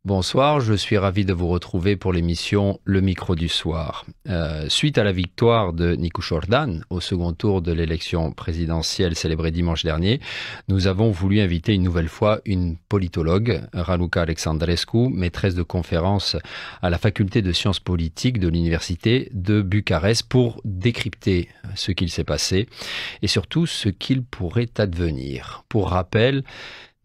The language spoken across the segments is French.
Bonsoir, je suis ravi de vous retrouver pour l'émission Le Micro du Soir. Suite à la victoire de Nicu Jordan au second tour de l'élection présidentielle célébrée dimanche dernier, nous avons voulu inviter une nouvelle fois une politologue, Raluca Alexandrescu, maîtresse de conférence à la faculté de sciences politiques de l'université de Bucarest, pour décrypter ce qu'il s'est passé et surtout ce qu'il pourrait advenir. Pour rappel,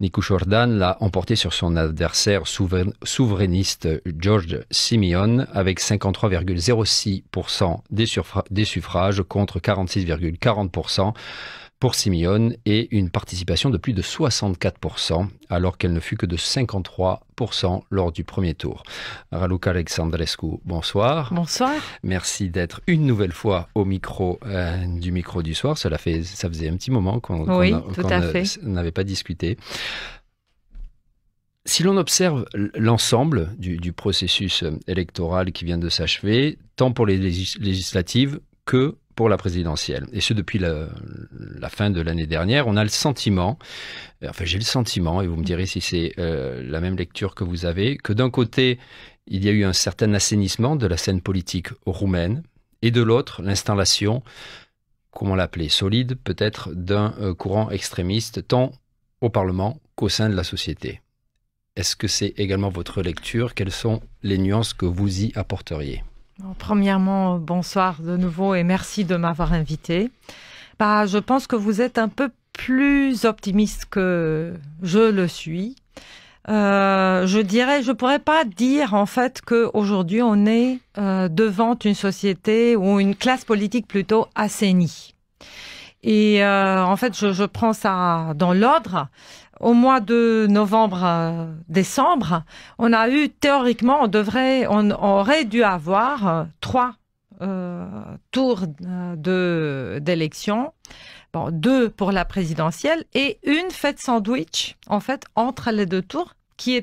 Nicu Jordan l'a emporté sur son adversaire souverainiste George Simeon avec 53,06% des suffrages contre 46,40% pour Simeon et une participation de plus de 64%, alors qu'elle ne fut que de 53% lors du premier tour. Raluca Alexandrescu, bonsoir. Bonsoir. Merci d'être une nouvelle fois au micro du Micro du Soir. Ça faisait un petit moment qu'on n'avait pas discuté. Si l'on observe l'ensemble du processus électoral qui vient de s'achever, tant pour les législatives que pour la présidentielle, et ce depuis la fin de l'année dernière, on a le sentiment, enfin j'ai le sentiment, et vous me direz si c'est la même lecture que vous avez, que d'un côté, il y a eu un certain assainissement de la scène politique roumaine, et de l'autre, l'installation, comment l'appeler, solide peut-être, d'un courant extrémiste, tant au Parlement qu'au sein de la société. Est-ce que c'est également votre lecture? Quelles sont les nuances que vous y apporteriez? Premièrement, bonsoir de nouveau et merci de m'avoir invité. Je pense que vous êtes un peu plus optimiste que je le suis. Je pourrais pas dire en fait qu'aujourd'hui on est devant une société ou une classe politique plutôt assainie. Et en fait, je prends ça dans l'ordre. Au mois de novembre-décembre, on a eu, théoriquement, on aurait dû avoir 3 tours d'élection. Bon, 2 pour la présidentielle et une fête sandwich, en fait, entre les 2 tours qui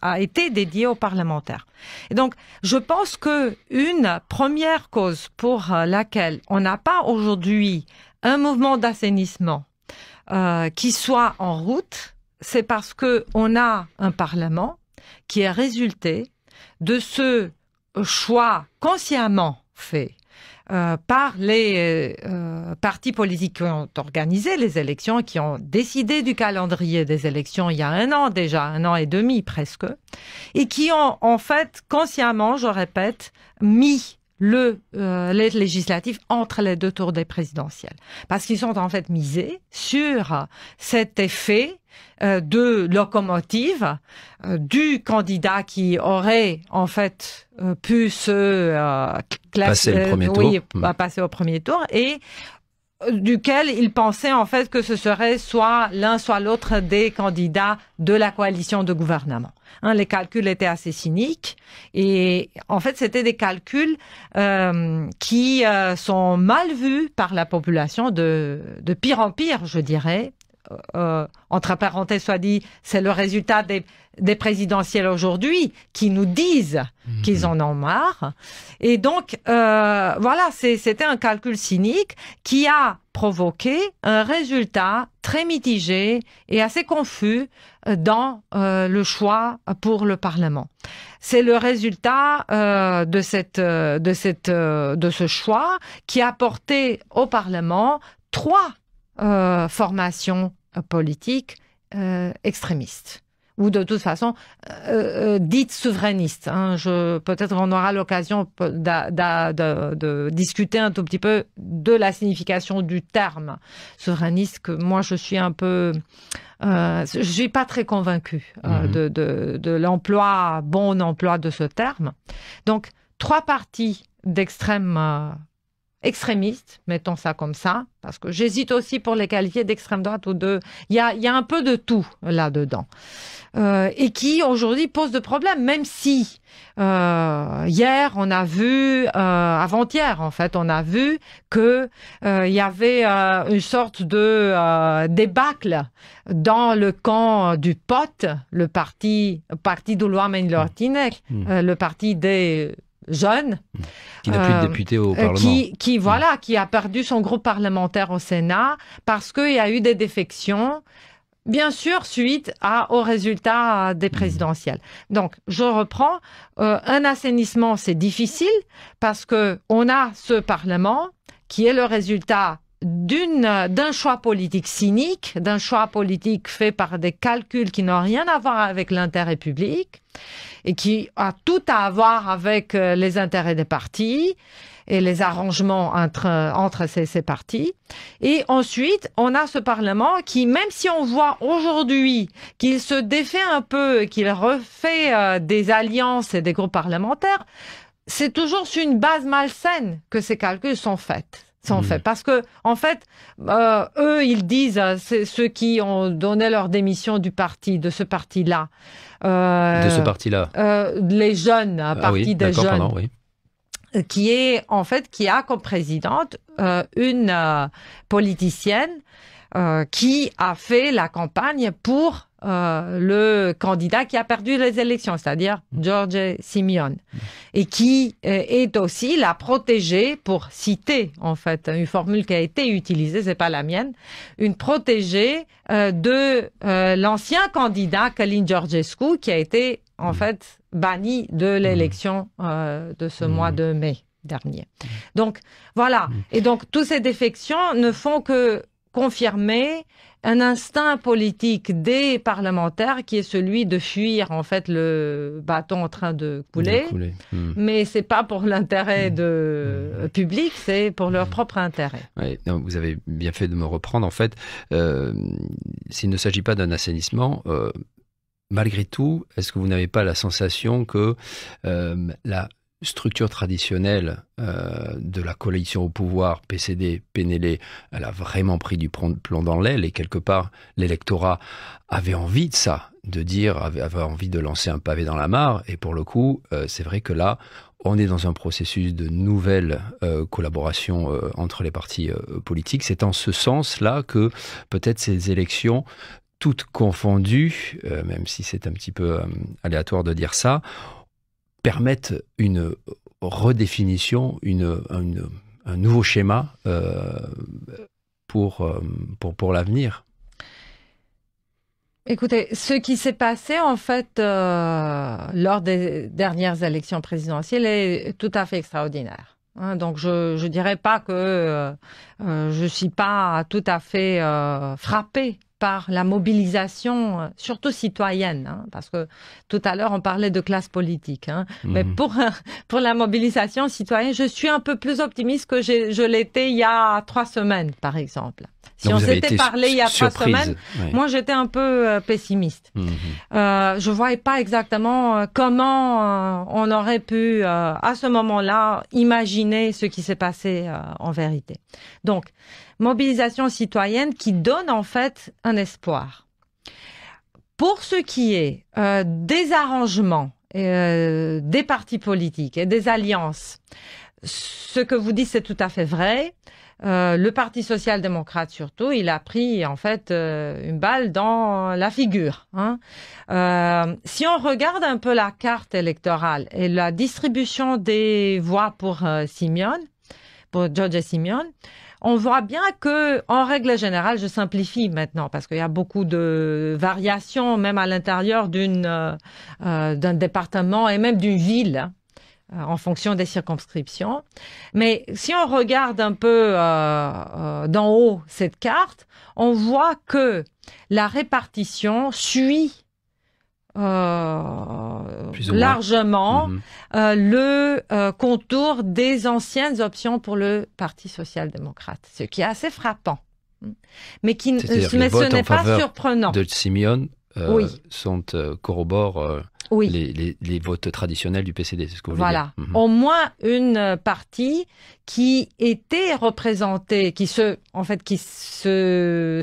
a été dédiée aux parlementaires. Et donc, je pense que une première cause pour laquelle on n'a pas aujourd'hui un mouvement d'assainissement qui soit en route, c'est parce que on a un Parlement qui est résulté de ce choix consciemment fait par les partis politiques qui ont organisé les élections, qui ont décidé du calendrier des élections il y a 1 an déjà, 1 an et demi presque, et qui ont en fait consciemment, je répète, mis les législatifs entre les 2 tours des présidentielles. Parce qu'ils sont en fait misés sur cet effet de locomotive du candidat qui aurait en fait pu passer au premier tour et duquel il pensait en fait que ce serait soit l'un soit l'autre des candidats de la coalition de gouvernement. Les calculs étaient assez cyniques et en fait c'était des calculs qui sont mal vus par la population de pire en pire, je dirais. Entre parenthèses soit dit, c'est le résultat des présidentielles aujourd'hui qui nous disent qu'ils en ont marre. Et donc, voilà, c'était un calcul cynique qui a provoqué un résultat très mitigé et assez confus dans le choix pour le Parlement. C'est le résultat de ce choix qui a porté au Parlement 3 formations politiques extrémistes ou de toute façon dites souverainistes. Peut-être on aura l'occasion de discuter un tout petit peu de la signification du terme souverainiste, que moi je suis un peu... je suis pas très convaincue de l'emploi, bon emploi de ce terme. Donc 3 partis d'extrême extrémistes, mettons ça comme ça, parce que j'hésite aussi pour les qualifier d'extrême droite ou de... Il y a un peu de tout là-dedans. Et qui aujourd'hui pose de problèmes, même si hier on a vu, avant-hier en fait, on a vu que il y avait une sorte de débâcle dans le camp du POT, le parti d'O'Loamen Lortinek, le parti des jeunes, qui n'a plus de députés au Parlement, qui a perdu son groupe parlementaire au Sénat parce qu'il y a eu des défections Bien sûr, suite au résultat des présidentielles. Donc, je reprends. Un assainissement, c'est difficile parce que on a ce Parlement qui est le résultat d'un choix politique cynique, d'un choix politique fait par des calculs qui n'ont rien à voir avec l'intérêt public et qui a tout à voir avec les intérêts des partis et les arrangements entre ces partis. Et ensuite, on a ce Parlement qui, même si on voit aujourd'hui qu'il se défait un peu, qu'il refait des alliances et des groupes parlementaires, c'est toujours sur une base malsaine que ces calculs sont faits. Parce que, en fait, eux, ils disent, c'est ceux qui ont donné leur démission de ce parti-là. De ce parti-là. Les jeunes, parti des jeunes. Pardon, oui. Qui a comme présidente une politicienne qui a fait la campagne pour le candidat qui a perdu les élections, c'est-à-dire Giorgia Simeone, et qui est aussi la protégée, pour citer en fait une formule qui a été utilisée, c'est pas la mienne, une protégée de l'ancien candidat Călin Georgescu, qui a été en fait banni de l'élection de ce mois de mai dernier. Donc voilà, et donc toutes ces défections ne font que confirmer un instinct politique des parlementaires qui est celui de fuir en fait le bâton en train de couler. Mais c'est pas pour l'intérêt public, c'est pour leur propre intérêt. Ouais, non, vous avez bien fait de me reprendre. En fait, s'il ne s'agit pas d'un assainissement, malgré tout, est-ce que vous n'avez pas la sensation que la structure traditionnelle de la coalition au pouvoir, PCD, PNL, elle a vraiment pris du plomb dans l'aile et quelque part, l'électorat avait envie de ça, avait envie de lancer un pavé dans la mare et pour le coup, c'est vrai que là, on est dans un processus de nouvelle collaboration entre les partis politiques. C'est en ce sens-là que peut-être ces élections toutes confondues, même si c'est un petit peu aléatoire de dire ça, permettent une redéfinition, un nouveau schéma pour l'avenir. Écoutez, ce qui s'est passé en fait lors des dernières élections présidentielles est tout à fait extraordinaire. Donc je dirais pas que je suis pas tout à fait frappée par la mobilisation, surtout citoyenne, parce que tout à l'heure on parlait de classe politique, mais pour la mobilisation citoyenne, je suis un peu plus optimiste que je l'étais il y a 3 semaines, par exemple. Si on s'était parlé il y a 3 semaines, moi j'étais un peu pessimiste. Je voyais pas exactement comment on aurait pu, à ce moment-là, imaginer ce qui s'est passé en vérité. Donc, mobilisation citoyenne qui donne en fait un espoir. Pour ce qui est des arrangements des partis politiques et des alliances, ce que vous dites c'est tout à fait vrai. Le Parti social-démocrate surtout, il a pris en fait une balle dans la figure. Si on regarde un peu la carte électorale et la distribution des voix pour Giorgia Simeone, on voit bien que, en règle générale, je simplifie maintenant parce qu'il y a beaucoup de variations, même à l'intérieur d'un département et même d'une ville, en fonction des circonscriptions. Mais si on regarde un peu d'en haut cette carte, on voit que la répartition suit largement le contour des anciennes options pour le Parti social-démocrate, ce qui est assez frappant, mais ce n'est pas surprenant. De Simeone corroborent les votes traditionnels du PCD, c'est ce que vous voulez dire. Au moins une partie qui était représentée, qui se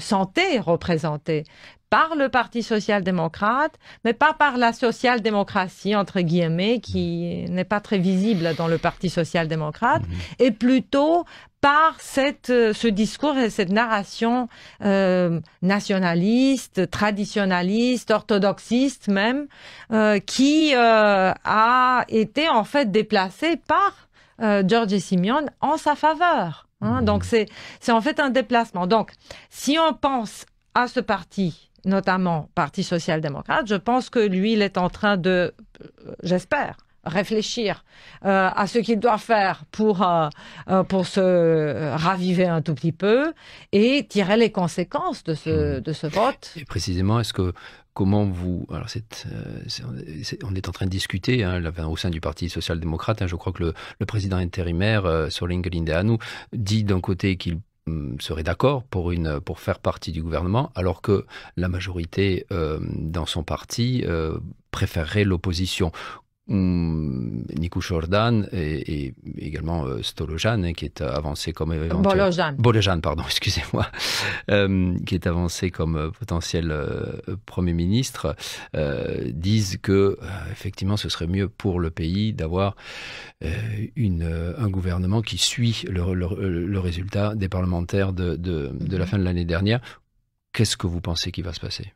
sentait représentée par le Parti social-démocrate, mais pas par la social-démocratie, entre guillemets, qui n'est pas très visible dans le Parti social-démocrate, et plutôt par ce discours et cette narration nationaliste, traditionnaliste, orthodoxiste même, qui a été en fait déplacée par Giorgia Simeone en sa faveur. Donc c'est en fait un déplacement. Donc si on pense à ce parti notamment Parti social-démocrate, je pense que lui, il est en train de, j'espère, réfléchir à ce qu'il doit faire pour se raviver un tout petit peu et tirer les conséquences de ce vote. Et précisément, comment vous... Alors, on est en train de discuter au sein du Parti social-démocrate. Je crois que le président intérimaire, Soling Lindeanu, dit d'un côté qu'il serait d'accord pour faire partie du gouvernement, alors que la majorité dans son parti préférerait l'opposition. Nicușordan et également Stolojan, qui est avancé comme Bolojan, pardon, excusez-moi, qui est avancé comme potentiel Premier ministre, disent que effectivement ce serait mieux pour le pays d'avoir un gouvernement qui suit le résultat des parlementaires de la fin de l'année dernière. Qu'est-ce que vous pensez qui va se passer ?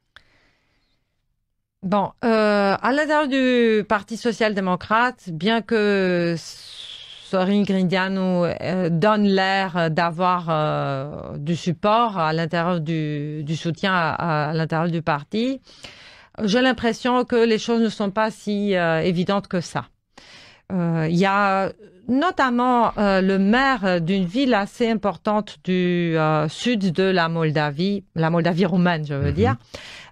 Bon, à l'intérieur du Parti social-démocrate, bien que Sorin Grindeanu donne l'air d'avoir du support à l'intérieur du soutien à l'intérieur du parti, j'ai l'impression que les choses ne sont pas si évidentes que ça. Il y a notamment le maire d'une ville assez importante du sud de la Moldavie roumaine, je veux dire,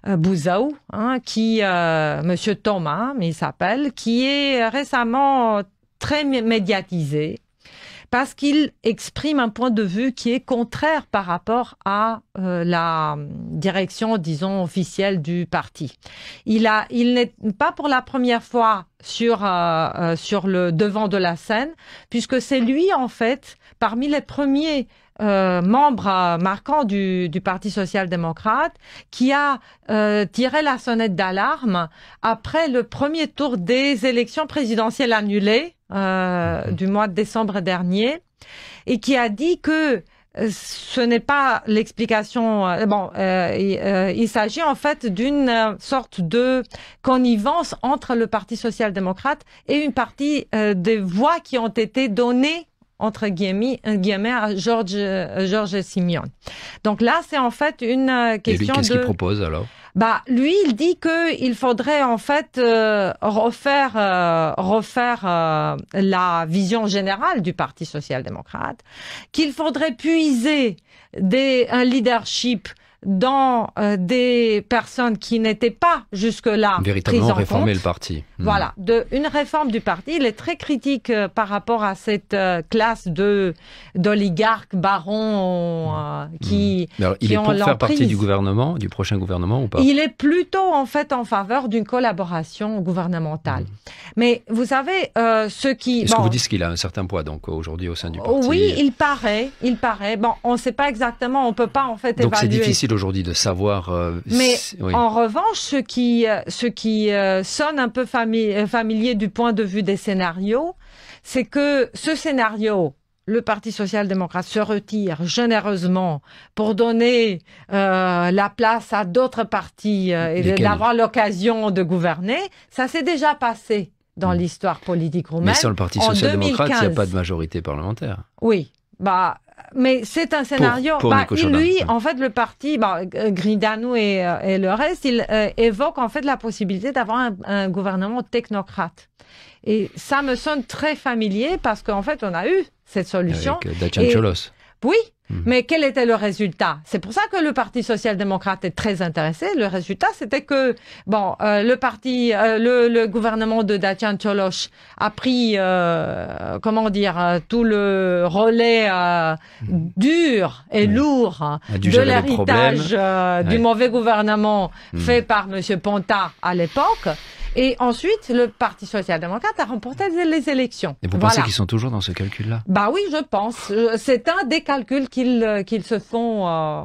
Buzău, qui, Monsieur Thomas, il s'appelle, qui est récemment très médiatisé parce qu'il exprime un point de vue qui est contraire par rapport à la direction, disons, officielle du parti. Il n'est pas pour la première fois sur le devant de la scène, puisque c'est lui, en fait, parmi les premiers membre marquant du Parti social-démocrate qui a tiré la sonnette d'alarme après le premier tour des élections présidentielles annulées du mois de décembre dernier et qui a dit que ce n'est pas l'explication. Il s'agit en fait d'une sorte de connivence entre le Parti social-démocrate et une partie des voix qui ont été données entre guillemets à George Simeon. Donc là, c'est en fait une question de... Et lui, qu'est-ce qu'il propose alors ? Lui, il dit qu'il faudrait en fait refaire la vision générale du Parti social-démocrate, qu'il faudrait puiser un leadership dans des personnes qui n'étaient pas jusque-là véritablement réformer le parti. Voilà, une réforme du parti. Il est très critique par rapport à cette classe d'oligarques, barons qui Alors, il est pour faire partie du gouvernement, du prochain gouvernement ou pas ? Il est plutôt en fait en faveur d'une collaboration gouvernementale. Mais vous savez, ce qui... Est-ce que vous dites qu'il a un certain poids donc aujourd'hui au sein du parti ? Oui, il paraît. Bon, on ne sait pas exactement, on ne peut pas en fait évaluer. Donc c'est difficile aujourd'hui de savoir. Mais en revanche, ce qui sonne un peu familier du point de vue des scénarios, c'est que ce scénario, le Parti social-démocrate se retire généreusement pour donner la place à d'autres partis et d'avoir l'occasion de gouverner, ça s'est déjà passé dans l'histoire politique roumaine. Mais sur le Parti social-démocrate, il n'y a pas de majorité parlementaire. Oui, mais c'est un scénario. Lui, en fait, le parti, Grindeanu et le reste, il évoque en fait la possibilité d'avoir un gouvernement technocrate. Et ça me sonne très familier parce qu'en fait, on a eu cette solution. Avec Dacian Cioloș. Oui, mais quel était le résultat? C'est pour ça que le Parti social-démocrate est très intéressé. Le résultat, c'était que le gouvernement de Dacian Cioloș a pris, tout le relais dur et lourd de l'héritage du mauvais gouvernement fait par Monsieur Ponta à l'époque. Et ensuite, le Parti social-démocrate a remporté les élections. Et vous pensez qu'ils sont toujours dans ce calcul-là ? Oui, je pense. C'est un des calculs qu'ils se font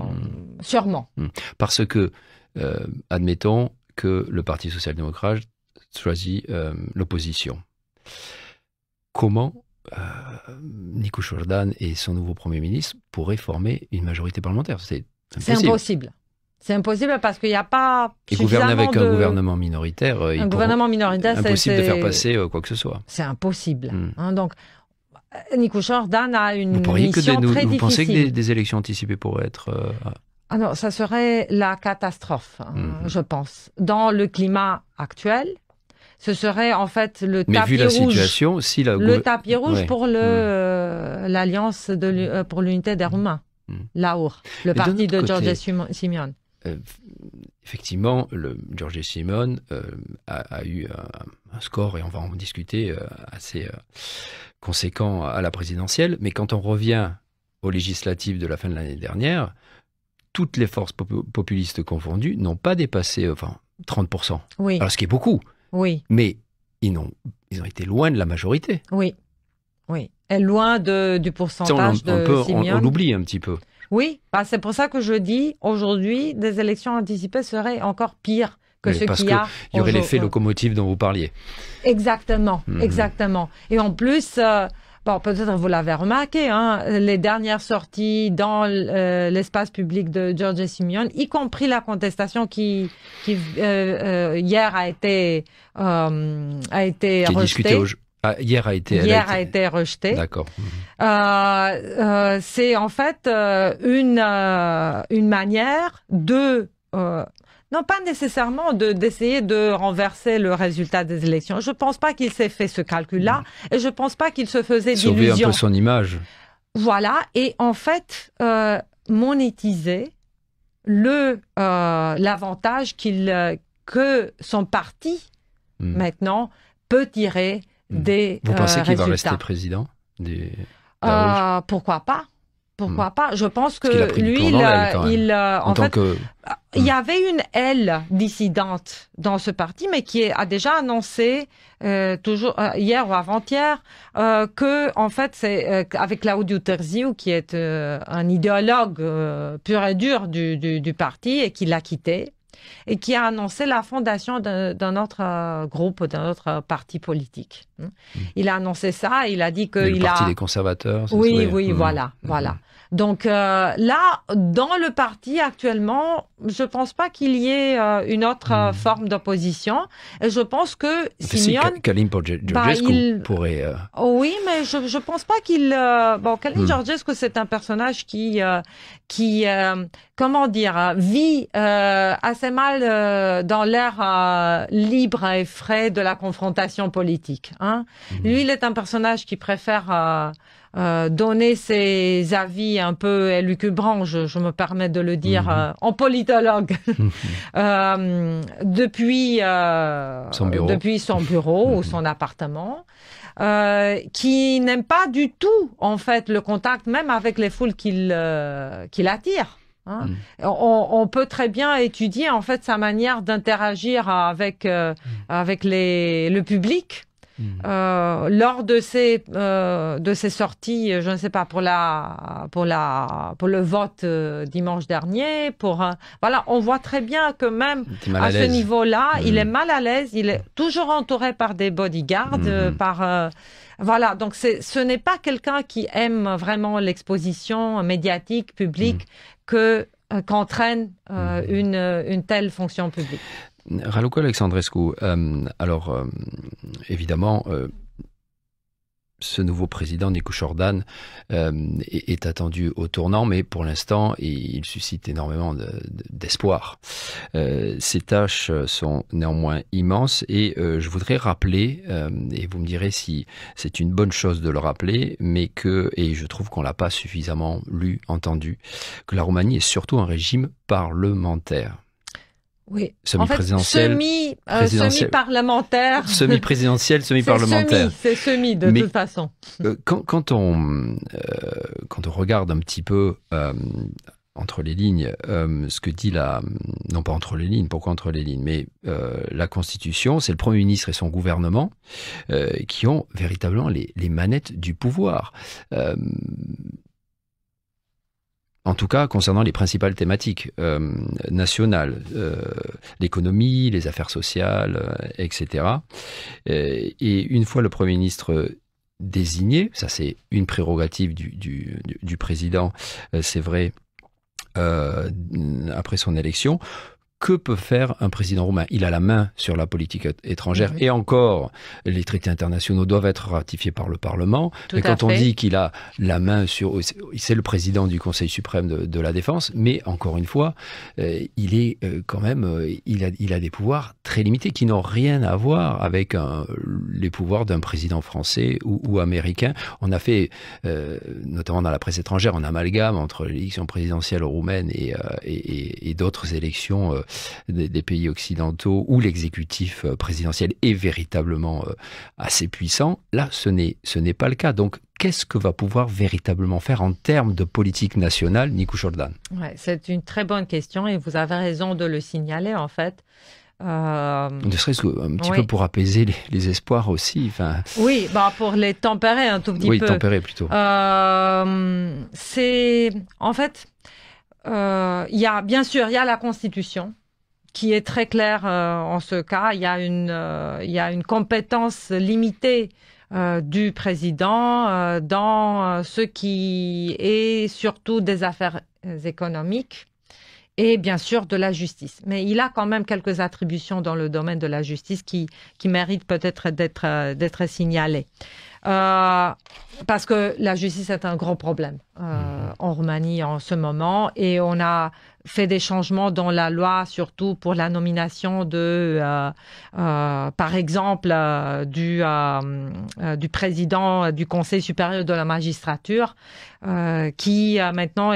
sûrement. Parce que, admettons que le Parti social-démocrate choisit l'opposition. Comment Nicușordan et son nouveau Premier ministre pourraient former une majorité parlementaire ? C'est impossible. C'est impossible parce qu'il n'y a pas et gouverner avec un gouvernement minoritaire, impossible de faire passer quoi que ce soit. C'est impossible. Donc, Nicușordan a une mission très difficile. Vous pensez que des élections anticipées pourraient être Ah non, ça serait la catastrophe, je pense. Dans le climat actuel, ce serait en fait le Mais tapis vu la rouge. situation, si la Le tapis rouge ouais. pour l'Alliance pour l'unité des Roumains, l'AUR, le parti de George Simion. Effectivement, George Simion a eu un score, et on va en discuter, assez conséquent à la présidentielle. Mais quand on revient aux législatives de la fin de l'année dernière, toutes les forces populistes confondues n'ont pas dépassé 30%. Oui. Alors, ce qui est beaucoup. Oui. Mais ils ont été loin de la majorité. Oui. Oui. Et loin du pourcentage de Simion. On l'oublie un petit peu. Oui, c'est pour ça que je dis, aujourd'hui, des élections anticipées seraient encore pires que ce qu'il y a. Parce qu'il y aurait l'effet locomotive dont vous parliez. Exactement, exactement. Et en plus, peut-être vous l'avez remarqué, les dernières sorties dans l'espace public de George Simion, y compris la contestation qui hier a été rejetée. Hier a été rejeté. D'accord. C'est en fait une manière de non pas nécessairement d'essayer de renverser le résultat des élections. Je pense pas qu'il s'est fait ce calcul-là et je pense pas qu'il se faisait d'illusions. Sauver un peu son image. Voilà, et en fait monétiser l'avantage que son parti maintenant peut tirer des Vous pensez qu'il va résultats. rester président Pourquoi pas? Pourquoi pas? Je pense que qu'il a pris lui, il y avait une aile dissidente dans ce parti, mais qui a déjà annoncé toujours hier ou avant-hier que en fait c'est avec Claudiu Târziu, qui est un idéologue pur et dur du parti et qui l'a quitté, et qui a annoncé la fondation d'un autre groupe, d'un autre parti politique. Il a annoncé ça, il a dit que le parti des conservateurs. Oui, voilà. Donc là, dans le parti actuellement, je pense pas qu'il y ait une autre forme d'opposition. Et je pense que Simion... Călin Georgescu pourrait... Oui, mais je pense pas qu'il... Călin Georgescu, c'est un personnage qui comment dire, vit assez mal dans l'air libre et frais de la confrontation politique. Lui, il est un personnage qui préfère donner ses avis un peu élucubrants, je me permets de le dire en politologue, depuis son bureau ou son appartement. Qui n'aime pas du tout, en fait, le contact, même avec les foules qu'il attire. On peut très bien étudier, en fait, sa manière d'interagir avec le public. Lors de ces sorties, je ne sais pas, pour le vote dimanche dernier, voilà, on voit très bien que même à ce niveau-là, il est mal à l'aise, il est toujours entouré par des bodyguards, voilà, donc ce n'est pas quelqu'un qui aime vraiment l'exposition médiatique, publique, qu'entraîne une telle fonction publique. Raluca Alexandrescu, évidemment, ce nouveau président, Nicu Jordan, est attendu au tournant, mais pour l'instant, il suscite énormément d'espoir. Ses tâches sont néanmoins immenses et je voudrais rappeler, et vous me direz si c'est une bonne chose de le rappeler, mais et je trouve qu'on l'a pas suffisamment lu, entendu, que la Roumanie est surtout un parlementaire. Oui, semi-présidentiel, semi-parlementaire. Semi-présidentiel, semi-parlementaire. C'est semi, de toute façon. Quand on regarde un petit peu entre les lignes, ce que dit non pas entre les lignes, pourquoi entre les lignes, mais la Constitution, c'est le Premier ministre et son gouvernement qui ont véritablement les manettes du pouvoir. En tout cas, concernant les principales thématiques nationales, l'économie, les affaires sociales, etc. Et une fois le Premier ministre désigné, ça c'est une prérogative du président, c'est vrai, après son élection, que peut faire un président roumain? Il a la main sur la politique étrangère et encore, les traités internationaux doivent être ratifiés par le Parlement. Mais quand on dit qu'il a la main sur... C'est le président du Conseil suprême de la Défense, mais encore une fois, il est quand même... Il a des pouvoirs très limités qui n'ont rien à voir avec les pouvoirs d'un président français ou américain. On a fait, notamment dans la presse étrangère, un amalgame entre l'élection présidentielle roumaine et d'autres élections des pays occidentaux où l'exécutif présidentiel est véritablement assez puissant. Là, ce n'est pas le cas. Donc, qu'est-ce que va pouvoir véritablement faire en termes de politique nationale Nicu Jordan? Ouais, c'est une très bonne question et vous avez raison de le signaler en fait. Ne serait-ce qu'un petit peu pour apaiser les espoirs aussi. Oui, pour les tempérer un tout petit peu. Oui, tempérer plutôt. C'est en fait, il y a bien sûr, il y a la Constitution qui est très claire en ce cas. Il y a une compétence limitée du président dans ce qui est surtout des affaires économiques et bien sûr de la justice. Mais il a quand même quelques attributions dans le domaine de la justice qui méritent peut-être d'être signalées. Parce que la justice est un gros problème en Roumanie en ce moment et on a fait des changements dans la loi, surtout pour la nomination par exemple, du président du Conseil supérieur de la magistrature, qui maintenant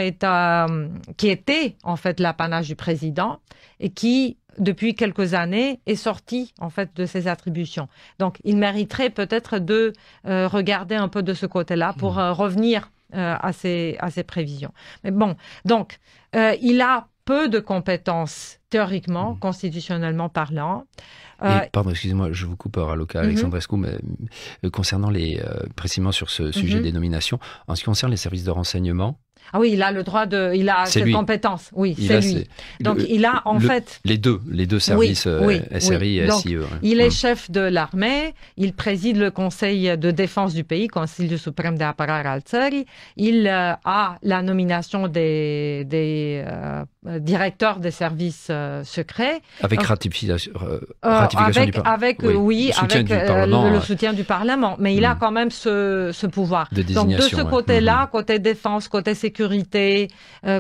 qui était en fait l'apanage du président et qui depuis quelques années, est sorti en fait de ses attributions. Donc, il mériterait peut-être de regarder un peu de ce côté-là pour revenir à ses prévisions. Mais bon, donc, il a peu de compétences théoriquement, constitutionnellement parlant. Pardon, excusez-moi, je vous coupe, Raluca Alexandrescu, mais concernant précisément sur ce sujet des nominations, en ce qui concerne les services de renseignement. Ah oui, il a le droit il a cette compétence. Oui, c'est lui. Donc, il a en fait... Les deux services, SRI et SIE. Il est chef de l'armée, il préside le conseil de défense du pays, Consiliul Suprem de Apărare al Țării. Il a la nomination des directeurs des services secrets. Avec ratification du Parlement. Avec le soutien du Parlement. Mais il a quand même ce pouvoir. De désignation. Donc, de ce côté-là, côté défense, côté sécurité,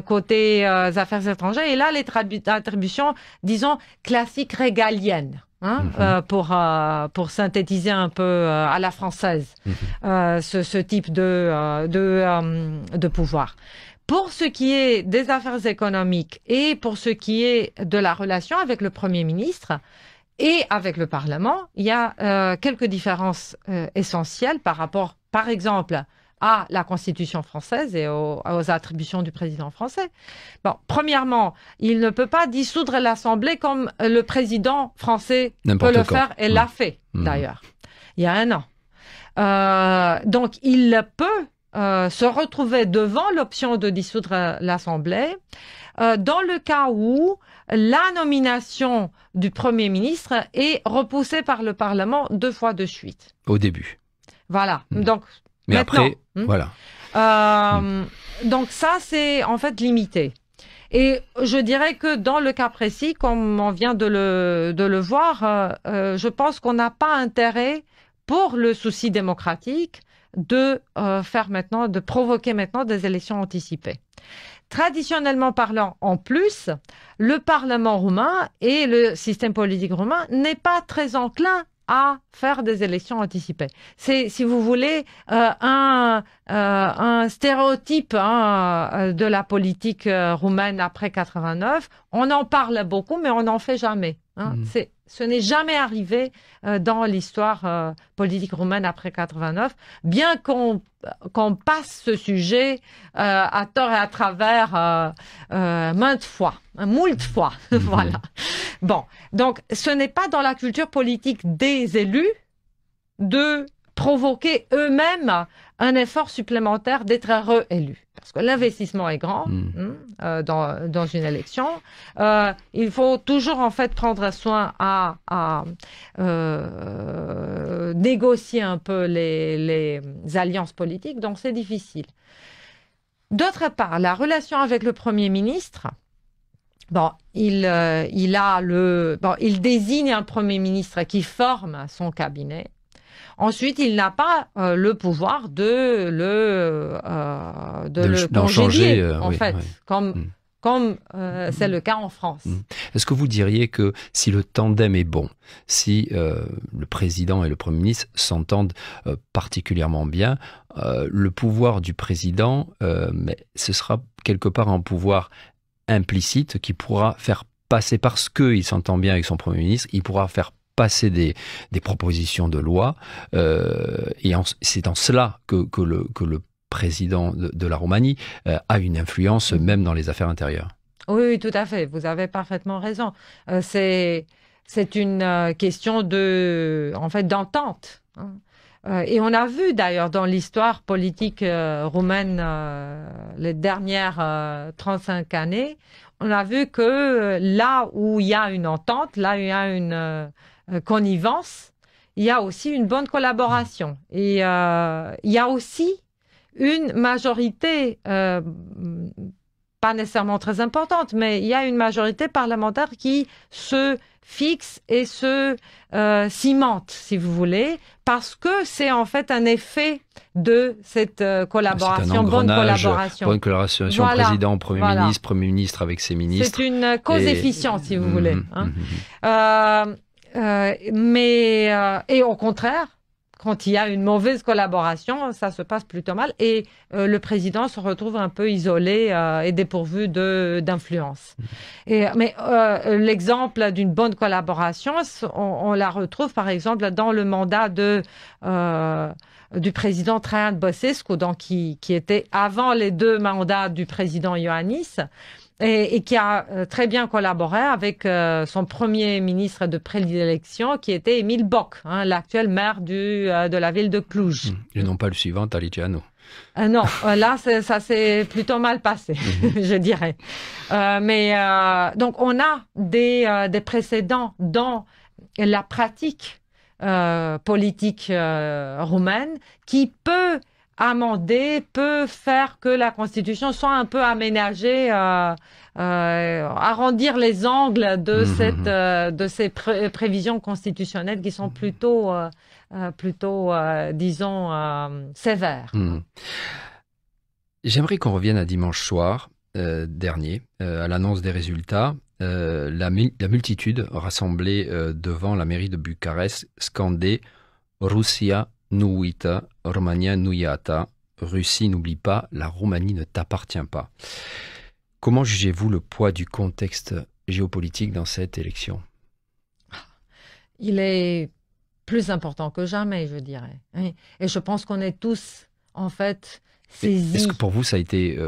côté affaires étrangères, et là, les attributions, disons, classiques régaliennes. Pour synthétiser un peu à la française ce type de pouvoir. Pour ce qui est des affaires économiques et pour ce qui est de la relation avec le Premier ministre et avec le Parlement, il y a quelques différences essentielles par rapport, par exemple, à la Constitution française et aux attributions du président français. Bon, premièrement, il ne peut pas dissoudre l'Assemblée comme le président français peut le faire et l'a fait, d'ailleurs, il y a un an. Donc, il peut se retrouver devant l'option de dissoudre l'Assemblée dans le cas où la nomination du Premier ministre est repoussée par le Parlement 2 fois de suite. Au début. Voilà. Donc, mais maintenant, après, voilà. Donc ça, c'est en fait limité. Et je dirais que dans le cas précis, comme on vient de le voir, je pense qu'on n'a pas intérêt, pour le souci démocratique, de provoquer maintenant des élections anticipées. Traditionnellement parlant, en plus, le Parlement roumain et le système politique roumain n'est pas très enclin à faire des élections anticipées. C'est, si vous voulez, un stéréotype de la politique roumaine après 89. On en parle beaucoup, mais on n'en fait jamais. Ce n'est jamais arrivé dans l'histoire politique roumaine après 89, bien qu'on passe ce sujet à tort et à travers moult fois. Voilà. Bon, donc ce n'est pas dans la culture politique des élus de provoquer eux-mêmes un effort supplémentaire d'être réélus. Parce que l'investissement est grand dans une élection. Il faut toujours en fait prendre soin à négocier un peu les alliances politiques, donc c'est difficile. D'autre part, la relation avec le Premier ministre, Bon, il désigne un Premier ministre qui forme son cabinet. Ensuite, il n'a pas le pouvoir de le congédier, en fait, comme c'est le cas en France. Est-ce que vous diriez que si le tandem est bon, si le président et le Premier ministre s'entendent particulièrement bien, le pouvoir du président, mais ce sera quelque part un pouvoir implicite qui pourra faire passer, parce qu'il s'entend bien avec son Premier ministre, il pourra faire passer des propositions de loi, et c'est en cela que le président de la Roumanie a une influence même dans les affaires intérieures. Oui, tout à fait, vous avez parfaitement raison. C'est une question d'entente. Et on a vu d'ailleurs dans l'histoire politique roumaine les dernières 35 années, on a vu que là où il y a une entente, là où il y a une connivence, il y a aussi une bonne collaboration. Et il y a aussi une majorité, pas nécessairement très importante, mais il y a une majorité parlementaire qui se fixe et se cimente, si vous voulez, parce que c'est en fait un effet de cette collaboration, bonne collaboration. Voilà, président, Premier ministre avec ses ministres. C'est une cause efficiente, si vous voulez. Et au contraire, quand il y a une mauvaise collaboration, ça se passe plutôt mal et le président se retrouve un peu isolé et dépourvu d'influence. Mais l'exemple d'une bonne collaboration, on la retrouve par exemple dans le mandat du président Traian Băsescu, donc qui était avant les deux mandats du président Iohannis. Et qui a très bien collaboré avec son premier ministre de prédilection, qui était Emil Boc, l'actuel maire de la ville de Cluj. Et non pas le suivant, Alicianu. Non, là, ça s'est plutôt mal passé, je dirais. Donc, on a des précédents dans la pratique politique roumaine qui peut peut faire que la Constitution soit un peu aménagée, arrondir les angles de ces prévisions constitutionnelles qui sont plutôt disons, sévères. J'aimerais qu'on revienne à dimanche soir dernier, à l'annonce des résultats. La multitude rassemblée devant la mairie de Bucarest scandait « Russia nu uită, România nu iată », Russie n'oublie pas, la Roumanie ne t'appartient pas. Comment jugez-vous le poids du contexte géopolitique dans cette élection? Il est plus important que jamais, je dirais. Et je pense qu'on est tous, en fait, saisis. Est-ce que pour vous, ça a été...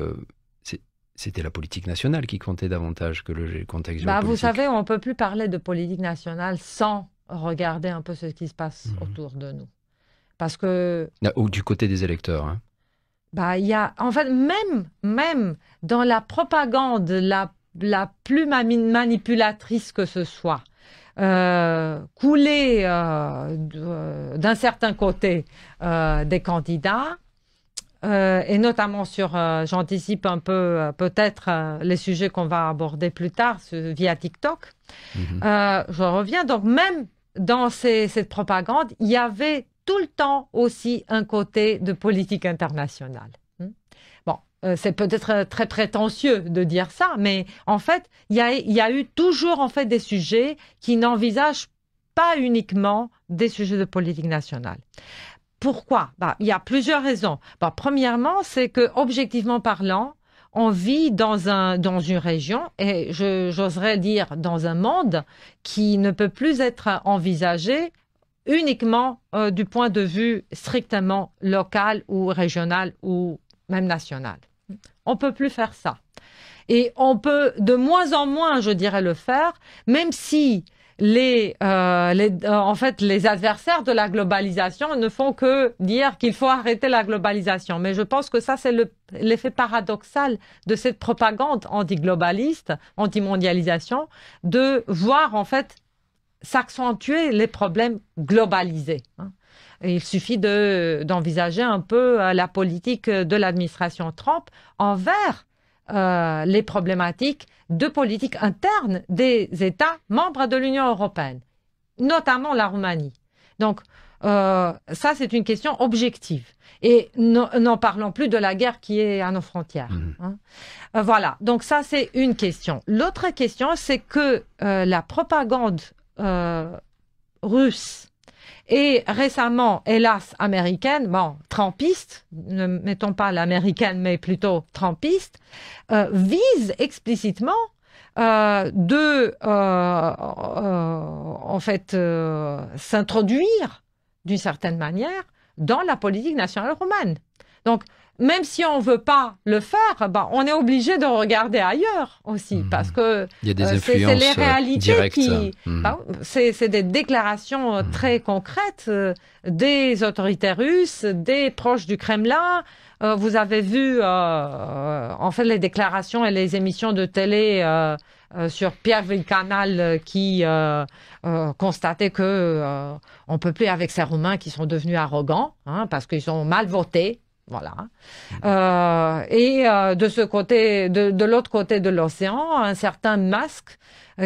c'était la politique nationale qui comptait davantage que le contexte géopolitique? Vous savez, on ne peut plus parler de politique nationale sans regarder un peu ce qui se passe autour de nous. Parce que... Ou du côté des électeurs. Il y a, en fait, même dans la propagande la plus manipulatrice que ce soit, couler d'un certain côté des candidats, et notamment sur, j'anticipe un peu peut-être les sujets qu'on va aborder plus tard via TikTok. Je reviens, donc même dans cette propagande, il y avait tout le temps aussi un côté de politique internationale. Bon, c'est peut-être très prétentieux de dire ça, mais en fait, il y a eu toujours en fait des sujets qui n'envisagent pas uniquement des sujets de politique nationale. Pourquoi? Il y a plusieurs raisons. Premièrement, c'est que objectivement parlant, on vit dans une région, et j'oserais dire dans un monde qui ne peut plus être envisagé uniquement du point de vue strictement local ou régional ou même national. On ne peut plus faire ça. Et on peut de moins en moins, je dirais, le faire, même si en fait, les adversaires de la globalisation ne font que dire qu'il faut arrêter la globalisation. Mais je pense que ça, c'est l'effet paradoxal de cette propagande anti-globaliste, anti-mondialisation, de voir en fait s'accentuer les problèmes globalisés. Et il suffit d'envisager un peu la politique de l'administration Trump envers les problématiques de politique interne des États membres de l'Union européenne, notamment la Roumanie. Donc, ça, c'est une question objective. Et n'en parlons plus de la guerre qui est à nos frontières. Voilà, donc ça, c'est une question. L'autre question, c'est que la propagande russe et récemment, hélas, américaine, trumpiste, ne mettons pas l'américaine, mais plutôt trumpiste, vise explicitement s'introduire d'une certaine manière dans la politique nationale roumaine. Donc, même si on ne veut pas le faire, on est obligé de regarder ailleurs aussi, parce que il y a des influences c'est les réalités directes. C'est des déclarations très concrètes des autorités russes, des proches du Kremlin. Vous avez vu en fait les déclarations et les émissions de télé sur Первый canal qui constatait que on peut plus avec ces Roumains qui sont devenus arrogants, parce qu'ils ont mal voté. Voilà. De ce côté, de l'autre côté de l'océan, un certain Musk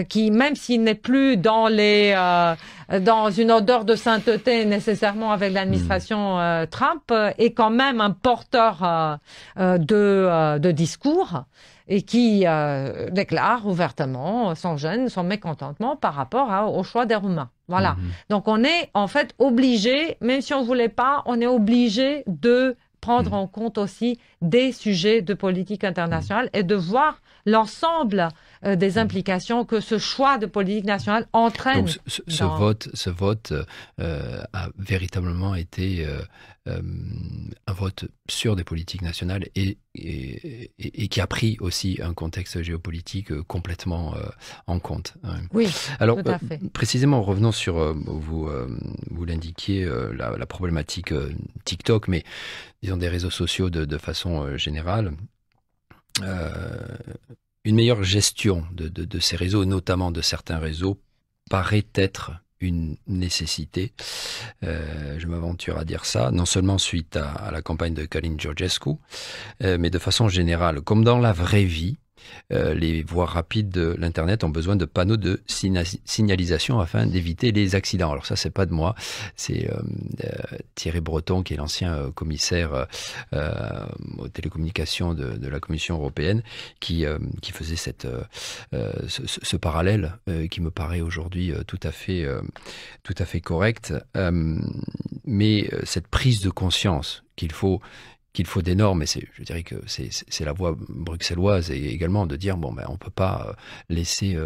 qui, même s'il n'est plus dans une odeur de sainteté nécessairement avec l'administration Trump, est quand même un porteur de discours et qui déclare ouvertement son mécontentement par rapport au choix des Roumains. Voilà. Donc on est en fait obligé, même si on voulait pas, on est obligé de prendre en compte aussi des sujets de politique internationale et de voir l'ensemble des implications que ce choix de politique nationale entraîne. Donc ce vote a véritablement été un vote sur des politiques nationales et qui a pris aussi un contexte géopolitique complètement en compte. Oui, alors, tout à fait. Précisément, revenons sur, vous l'indiquiez, la problématique TikTok, mais disons des réseaux sociaux de façon générale. Une meilleure gestion de ces réseaux, notamment de certains réseaux, paraît être une nécessité. Je m'aventure à dire ça, non seulement suite à la campagne de Călin Georgescu, mais de façon générale. Comme dans la vraie vie, les voies rapides de l'Internet ont besoin de panneaux de signalisation afin d'éviter les accidents. Alors ça, c'est pas de moi, c'est Thierry Breton, qui est l'ancien commissaire aux télécommunications de la Commission européenne, qui faisait ce parallèle qui me paraît aujourd'hui tout à fait correct. Mais cette prise de conscience qu'il faut des normes, et je dirais que c'est la voie bruxelloise et également de dire on peut pas laisser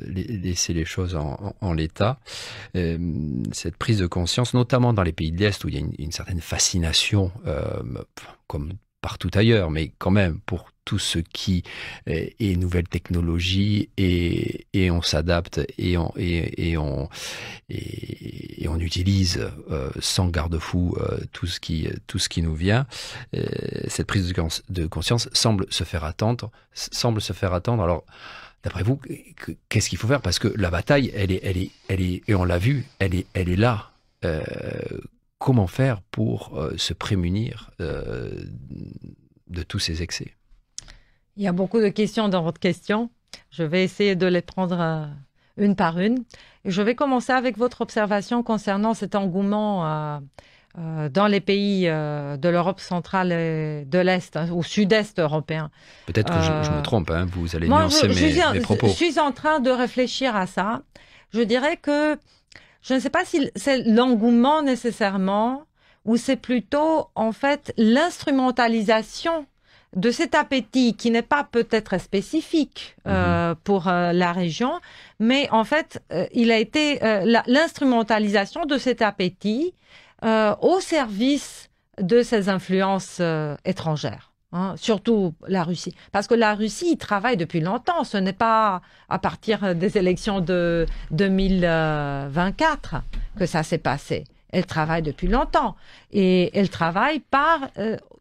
les choses en l'état. Cette prise de conscience, notamment dans les pays de l'Est où il y a une certaine fascination, comme partout ailleurs, mais quand même pour tout ce qui est nouvelle technologie et on s'adapte et on utilise sans garde-fou tout ce qui nous vient. Cette prise de conscience semble se faire attendre. Alors, d'après vous, qu'est-ce qu'il faut faire? Parce que la bataille, elle est, et on l'a vu, elle est là. Comment faire pour se prémunir de tous ces excès? Il y a beaucoup de questions dans votre question. Je vais essayer de les prendre une par une. Et je vais commencer avec votre observation concernant cet engouement dans les pays de l'Europe centrale et de l'Est, au sud-est européen. Peut-être que je me trompe, vous allez nuancer mes propos. Je suis en train de réfléchir à ça. Je dirais que je ne sais pas si c'est l'engouement nécessairement ou c'est plutôt en fait l'instrumentalisation de cet appétit qui n'est pas peut-être spécifique pour la région, mais en fait il a été l'instrumentalisation de cet appétit au service de ces influences étrangères. Surtout la Russie. Parce que la Russie travaille depuis longtemps. Ce n'est pas à partir des élections de 2024 que ça s'est passé. Elle travaille depuis longtemps. Et elle travaille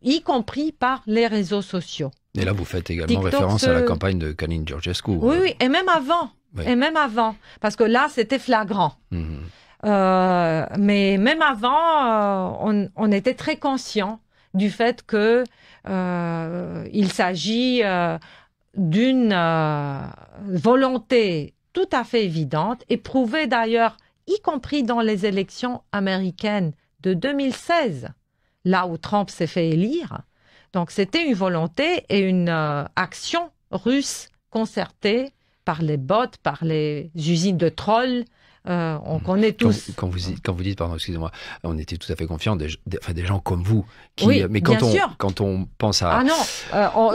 y compris par les réseaux sociaux. Et là, vous faites également référence à la campagne de Călin Georgescu. Oui, et même avant. Oui. Et même avant. Parce que là, c'était flagrant. Mais même avant, on était très conscient du fait que il s'agit d'une volonté tout à fait évidente, et prouvée d'ailleurs, y compris dans les élections américaines de 2016, là où Trump s'est fait élire. Donc c'était une volonté et une action russe concertée par les bots, par les usines de trolls. On connaît tous. Quand vous dites, pardon, excusez-moi, on était tout à fait confiants, des gens comme vous. Qui, oui, mais bien sûr. Quand on pense à... Ah non,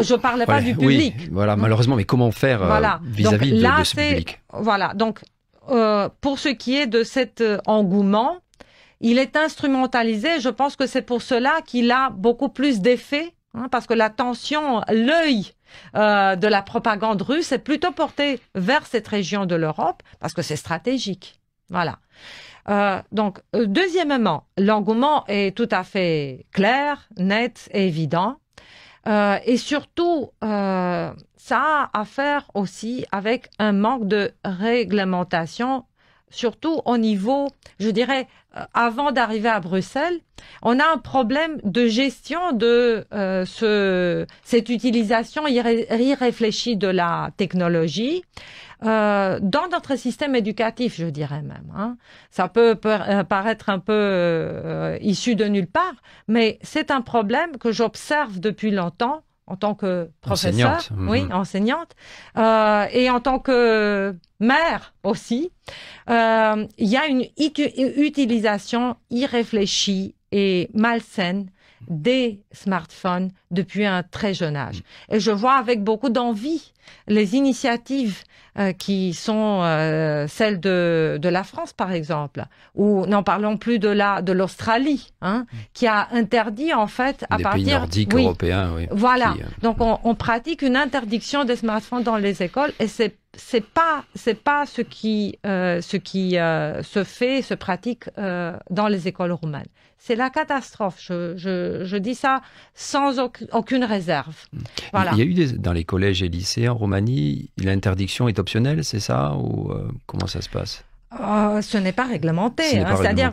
je ne parlais pas du public. Oui, voilà, malheureusement, mais comment faire vis-à-vis de ce public? Voilà, donc pour ce qui est de cet engouement, il est instrumentalisé. Je pense que c'est pour cela qu'il a beaucoup plus d'effet, parce que l'attention, l'œil de la propagande russe est plutôt porté vers cette région de l'Europe, parce que c'est stratégique. Voilà. Donc, deuxièmement, l'engouement est tout à fait clair, net et évident. Et surtout, ça a à faire aussi avec un manque de réglementation, surtout au niveau, je dirais, avant d'arriver à Bruxelles, on a un problème de gestion de cette utilisation irréfléchie de la technologie dans notre système éducatif, je dirais même. Ça peut paraître un peu issu de nulle part, mais c'est un problème que j'observe depuis longtemps en tant que professeur, enseignante, et en tant que mère aussi. Il y a une utilisation irréfléchie et malsaine des smartphones depuis un très jeune âge. Et je vois avec beaucoup d'envie les initiatives qui sont celles de la France, par exemple, ou n'en parlons plus de l'Australie, qui a interdit en fait à partir... Des pays nordiques européens, oui. Voilà, donc on pratique une interdiction des smartphones dans les écoles, et c'est pas ce qui se fait, se pratique dans les écoles roumaines. C'est la catastrophe. Je dis ça sans aucune réserve. Voilà. Il y a eu dans les collèges et lycées en Roumanie, l'interdiction est optionnelle, c'est ça, ou comment ça se passe? Ce n'est pas réglementé. C'est-à-dire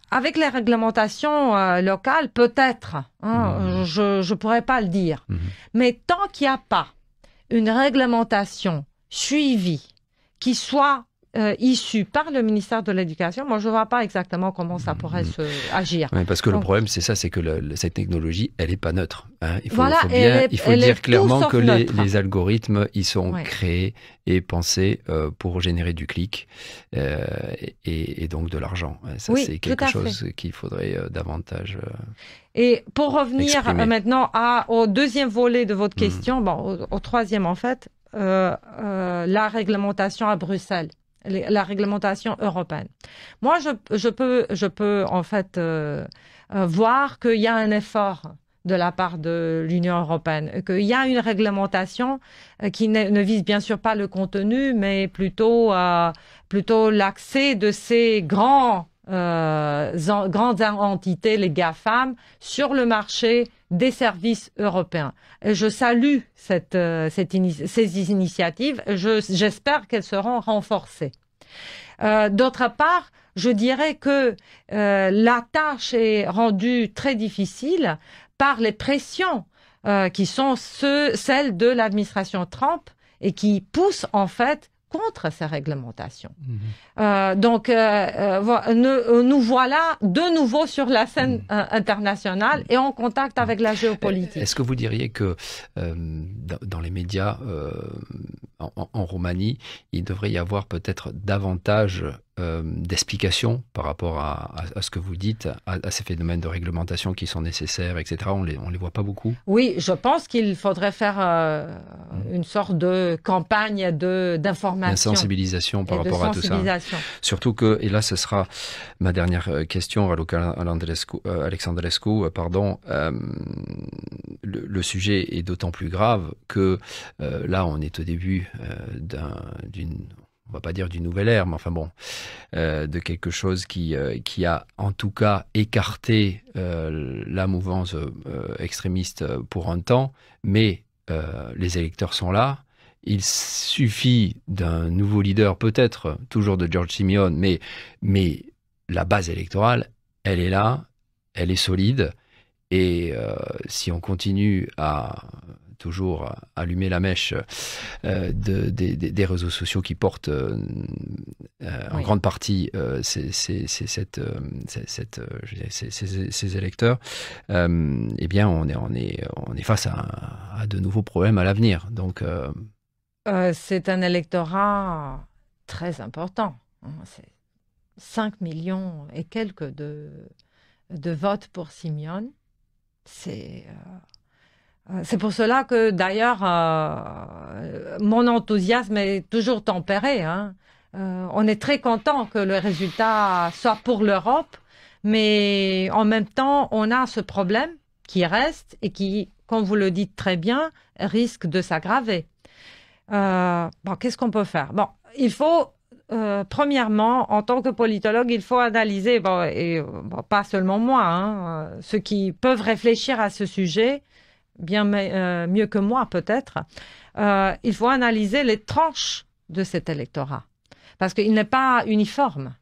avec les réglementations locales, peut-être. Je pourrais pas le dire. Mais tant qu'il n'y a pas une réglementation suivie qui soit issue par le ministère de l'Éducation, moi je ne vois pas exactement comment ça pourrait agir. Oui, parce que le problème, c'est ça, c'est que cette technologie, elle n'est pas neutre. Il faut elle dire clairement que les algorithmes, ils sont créés et pensés pour générer du clic et donc de l'argent. Ça, c'est quelque chose qu'il faudrait davantage Et pour revenir exprimer. Maintenant au deuxième volet de votre question, au troisième en fait, la réglementation à Bruxelles. La réglementation européenne. Moi, je peux en fait voir qu'il y a un effort de la part de l'Union européenne, qu'il y a une réglementation qui ne vise bien sûr pas le contenu, mais plutôt l'accès de ces grandes entités, les GAFAM, sur le marché des services européens. Et je salue ces initiatives. J'espère qu'elles seront renforcées. D'autre part, je dirais que la tâche est rendue très difficile par les pressions qui sont celles de l'administration Trump et qui poussent en fait contre ces réglementations. Donc, nous voilà de nouveau sur la scène internationale et en contact avec la géopolitique. Est-ce que vous diriez que dans les médias en Roumanie, il devrait y avoir peut-être davantage d'explications par rapport à ce que vous dites, à ces phénomènes de réglementation qui sont nécessaires, etc. On les voit pas beaucoup. Oui, je pense qu'il faudrait faire une sorte de campagne d'information. Sensibilisation par rapport à tout ça. Surtout que, et là ce sera ma dernière question, Raluca Alexandrescu, le sujet est d'autant plus grave que là on est au début d'une, on va pas dire d'une nouvelle ère, mais enfin bon, de quelque chose qui a en tout cas écarté la mouvance extrémiste pour un temps, mais les électeurs sont là. Il suffit d'un nouveau leader, peut-être toujours de George Simeon, mais la base électorale, elle est là, elle est solide, et si on continue à toujours allumer la mèche des réseaux sociaux qui portent en grande partie ces électeurs, eh bien, on est face à de nouveaux problèmes à l'avenir. Donc, c'est un électorat très important. C'est 5 millions et quelques de votes pour Simeone. C'est pour cela que, d'ailleurs, mon enthousiasme est toujours tempéré. On est très content que le résultat soit pour l'Europe, mais en même temps, on a ce problème qui reste et qui, comme vous le dites très bien, risque de s'aggraver. Qu'est-ce qu'on peut faire? Il faut, premièrement, en tant que politologue, il faut analyser, pas seulement moi, ceux qui peuvent réfléchir à ce sujet, bien mieux que moi peut-être, il faut analyser les tranches de cet électorat, parce qu'il n'est pas uniforme,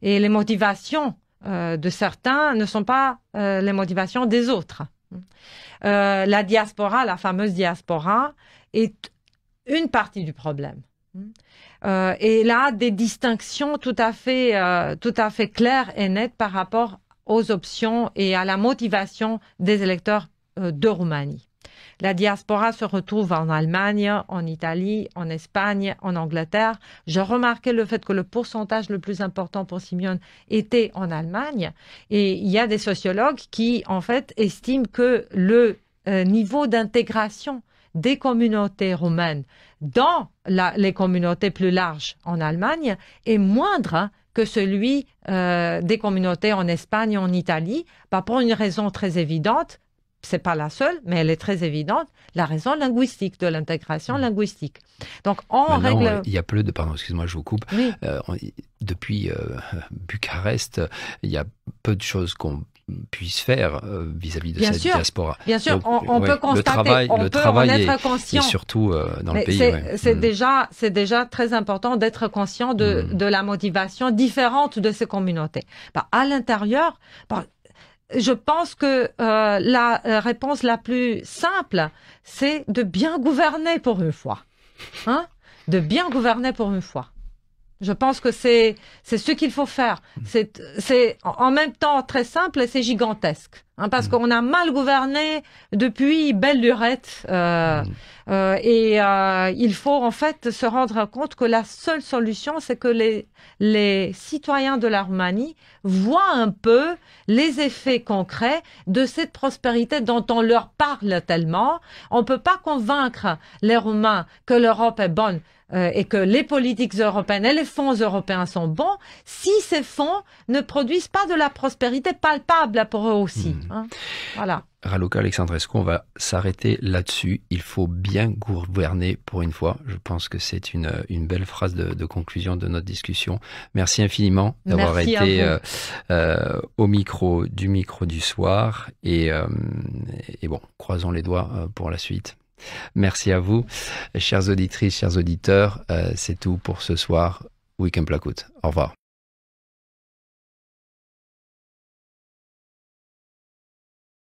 et les motivations de certains ne sont pas les motivations des autres. La diaspora, la fameuse diaspora, est une partie du problème. Et là, des distinctions tout à fait claires et nettes par rapport aux options et à la motivation des électeurs de Roumanie. La diaspora se retrouve en Allemagne, en Italie, en Espagne, en Angleterre. J'ai remarqué le fait que le pourcentage le plus important pour Simeone était en Allemagne. Et il y a des sociologues qui, en fait, estiment que le niveau d'intégration des communautés roumaines dans les communautés plus larges en Allemagne est moindre que celui des communautés en Espagne et enItalie, pour une raison très évidente. C'est pas la seule, mais elle est très évidente, la raison linguistique, de l'intégration linguistique. Donc, il y a peu de... Pardon, excuse-moi, je vous coupe. Oui. Depuis Bucarest, il y a peu de choses qu'on puisse faire vis-à-vis de cette diaspora. Bien sûr, donc, on peut constater, le travail en être conscient. Et surtout dans le pays. C'est déjà très important d'être conscient de la motivation différente de ces communautés. À l'intérieur, je pense que la réponse la plus simple, c'est de bien gouverner pour une fois. De bien gouverner pour une fois. Je pense que c'est ce qu'il faut faire. C'est en même temps très simple et c'est gigantesque. Parce qu'on a mal gouverné depuis belle lurette. Il faut en fait se rendre compte que la seule solution, c'est que les citoyens de la Roumanie voient un peu les effets concrets de cette prospérité dont on leur parle tellement. On peut pas convaincre les Roumains que l'Europe est bonne et que les politiques européennes et les fonds européens sont bons si ces fonds ne produisent pas de la prospérité palpable pour eux aussi. Voilà. Raluca Alexandrescu, on va s'arrêter là-dessus. Il faut bien gouverner pour une fois. Je pense que c'est une belle phrase de conclusion de notre discussion. Merci infiniment d'avoir été au micro du soir. Et bon, croisons les doigts pour la suite. Merci à vous, chères auditrices, chers auditeurs. C'est tout pour ce soir. Week-end Placoute. Au revoir.